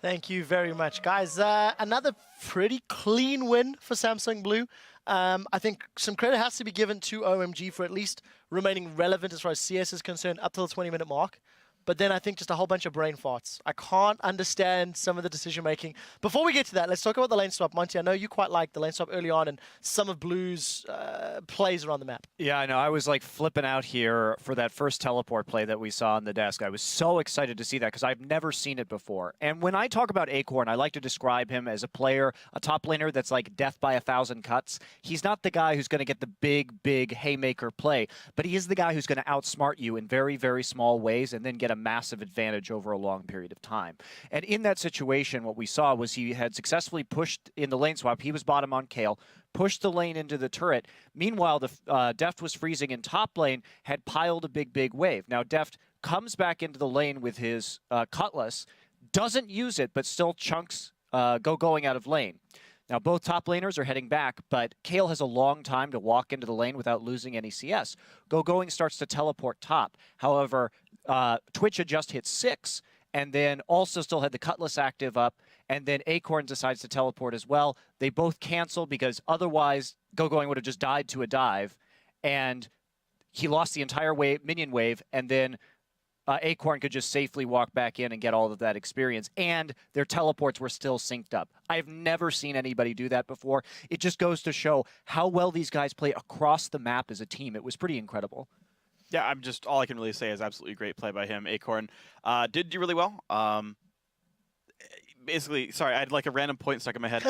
Thank you very much, guys. Another pretty clean win for Samsung Blue. I think some credit has to be given to OMG for at least remaining relevant as far as CS is concerned up till the 20-minute mark. But then I think just a whole bunch of brain farts. I can't understand some of the decision making. Before we get to that, let's talk about the lane swap. Monty, I know you quite liked the lane swap early on and some of Blue's plays around the map. Yeah, I know. I was like flipping out here for that first teleport play that we saw on the desk. I was so excited to see that because I've never seen it before. And when I talk about Acorn, I like to describe him as a player, a top laner that's like death by 1,000 cuts. He's not the guy who's going to get the big haymaker play, but he is the guy who's going to outsmart you in very, very small ways and then get a massive advantage over a long period of time. And in that situation, what we saw was he had successfully pushed in the lane swap. He was bottom on Kayle, pushed the lane into the turret. Meanwhile, the Deft was freezing in top lane, had piled a big wave. Now, Deft comes back into the lane with his Cutlass, doesn't use it, but still chunks going out of lane. Now, both top laners are heading back, but Kayle has a long time to walk into the lane without losing any CS. Going starts to teleport top. However, Twitch had just hit 6, and then also still had the Cutlass active up, and then Acorn decides to teleport as well. They both cancel because otherwise Going would have just died to a dive, and he lost the entire minion wave, and then Acorn could just safely walk back in and get all of that experience, and their teleports were still synced up. I've never seen anybody do that before. It just goes to show how well these guys play across the map as a team. It was pretty incredible. Yeah, all I can really say is absolutely great play by him. Acorn did do really well. Basically, sorry, I had like a random point stuck in my head.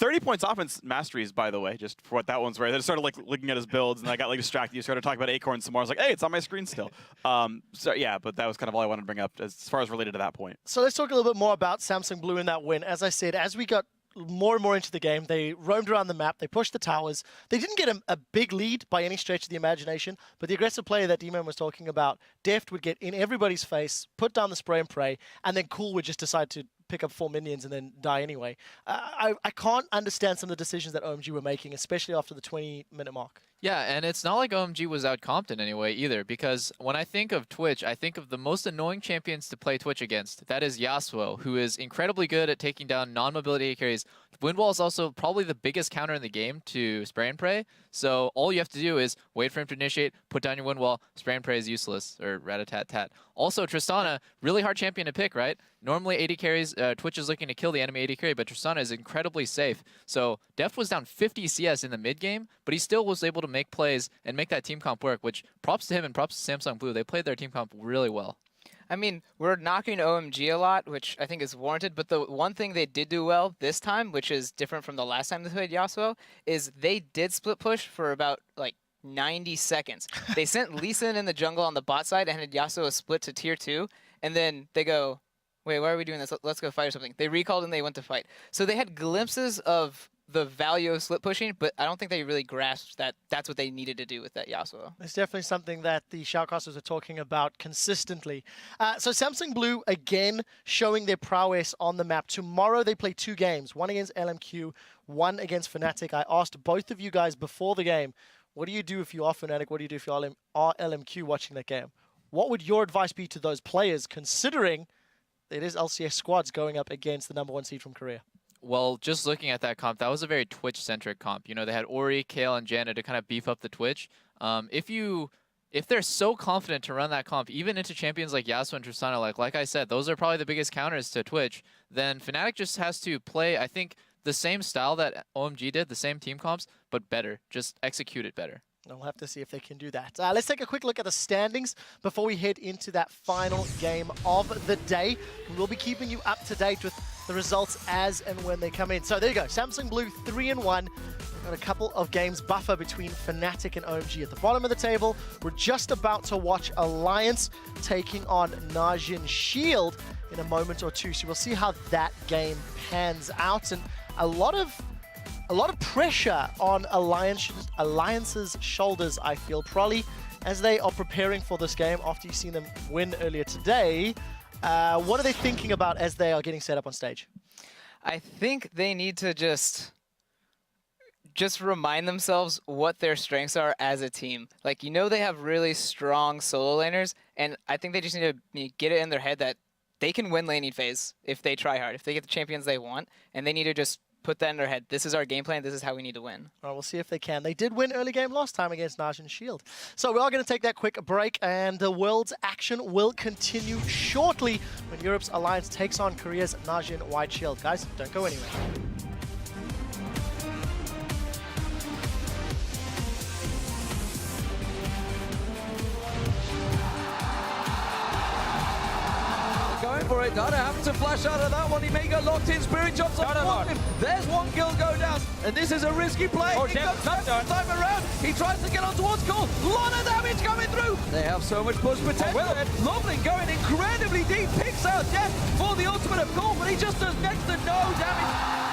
30 points offense masteries, by the way, just for what that one's worth. I just started like looking at his builds, and I got like distracted. You started talking about Acorn some more. I was like, hey, it's on my screen still. So yeah, but that was kind of all I wanted to bring up as far as related to that point. So let's talk a little bit more about Samsung Blue in that win. As I said, as we got more and more into the game, they roamed around the map, they pushed the towers. They didn't get a big lead by any stretch of the imagination, but the aggressive play that D-Man was talking about, Deft would get in everybody's face, put down the spray and pray, and then Cool would just decide to pick up 4 minions and then die anyway. I can't understand some of the decisions that OMG were making, especially after the 20-minute mark. Yeah, and it's not like OMG was outcomped in any way either, because when I think of Twitch, I think of the most annoying champions to play Twitch against. That is Yasuo, who is incredibly good at taking down non-mobility carries. Wind Wall is also probably the biggest counter in the game to spray and pray, so all you have to do is wait for him to initiate, put down your Wind Wall, spray and pray is useless, or rat-a-tat-tat. Also, Tristana, really hard champion to pick, right? Normally 80 carries, Twitch is looking to kill the enemy 80 carry, but Tristana is incredibly safe. So Deft was down 50 CS in the mid game, but he still was able to make plays and make that team comp work, which props to him and props to Samsung Blue. They played their team comp really well. I mean, we're knocking OMG a lot, which I think is warranted, but the one thing they did do well this time, which is different from the last time they played Yasuo, is they did split push for about, like, 90 seconds. They sent Lee Sin in the jungle on the bot side and had Yasuo split to tier 2, and then they go, wait, why are we doing this? Let's go fight or something. They recalled and they went to fight. So they had glimpses of the value of split pushing, but I don't think they really grasped that that's what they needed to do with that Yasuo. It's definitely something that the shoutcasters are talking about consistently. So Samsung Blue, again, showing their prowess on the map. Tomorrow they play 2 games, one against LMQ, one against Fnatic. I asked both of you guys before the game, what do you do if you are Fnatic? What do you do if you are LMQ watching that game? What would your advice be to those players, considering it is LCS squads going up against the #1 seed from Korea? Well, just looking at that comp, that was a very Twitch-centric comp. You know, they had Ori, Kayle, and Janna to kind of beef up the Twitch. If they're so confident to run that comp, even into champions like Yasuo and Tristana, like I said, those are probably the biggest counters to Twitch, then Fnatic just has to play, I think, the same style that OMG did, the same team comps, but better. Just execute it better. We'll have to see if they can do that. Let's take a quick look at the standings before we head into that final game of the day. We'll be keeping you up to date with the results as and when they come in. So there you go, Samsung Blue 3-1. We've got a couple of games buffer between Fnatic and OMG at the bottom of the table. We're just about to watch Alliance taking on Najin Shield in a moment or two. So we'll see how that game pans out. And a lot of pressure on Alliance's shoulders, I feel, probably as they are preparing for this game after you've seen them win earlier today. What are they thinking about as they are getting set up on stage? I think they need to just remind themselves what their strengths are as a team. Like, you know, they have really strong solo laners, and I think they just need to get it in their head that they can win laning phase if they try hard, if they get the champions they want, and they need to just put that in their head. This is our game plan. This is how we need to win. All right, we'll see if they can. They did win early game last time against Najin Shield. So we are going to take that quick break, and the World's action will continue shortly when Europe's alliance takes on Korea's Najin White Shield. Guys, don't go anywhere. Going for it, Dada having to flash out of that one. He may get locked in. Spirit jumps on him. There's one kill go down, and this is a risky play. Oh, He comes second time around. He tries to get on towards Cole. Lot of damage coming through. They have so much push potential. Loveling going incredibly deep. Picks out Death for the ultimate of Cole, but he just does next to no damage.